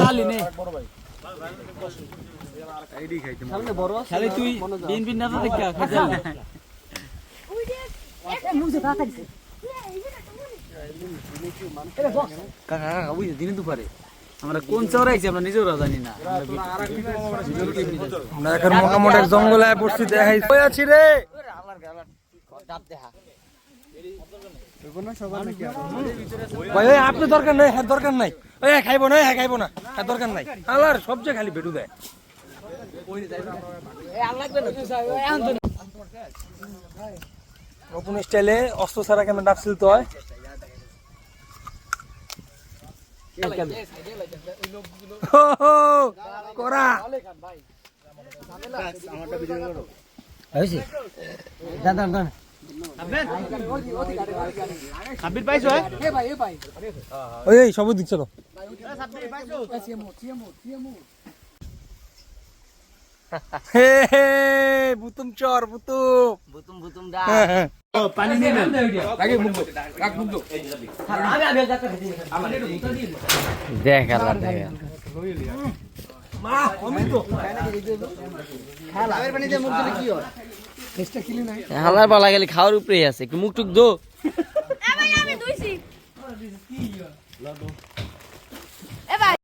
আলি নে এইডি খাইতে সামনে বড় খালি তুই দিন দিন না দেখ খাইছাল এ মুজে ভাতা দিছে কাকা ওই দিন দুপুরে আমরা কোন চড়াইছি আমরা নিজেও জানি না আমরা এখন মোটামুটি এক জঙ্গলে পড়ছি দেখাই কই আছি রে ভাই এই আপনি দরকার নাই হ্যাঁ দরকার নাই ওই খাইবো না হ্যাঁ খাইবো না হ্যাঁ দরকার নাই আলার সবচেয়ে খালি বেটু দেয় নতুন স্টাইলে অস্ত্র ছাড়া কেমন ডাবছিল তো হয় করা দাদা দাদা সাব্বির পাইছো ওই এই সব দিক চলো হে হে বুতুম চর বুতুম বুতুম বুতুম দা পানি নিয়ে নেন আগে মুখ রাখ মুখ দেখ আল্লাহ দেখ মা কমি তো লাভের পানি দিয়ে মুখ দিলে কি হয় টেস্টটা কিলি নাই হালার বালা গেলে খাওয়ার উপরেই আছে কি মুখ টুক দো এ ভাই আমি দুইছি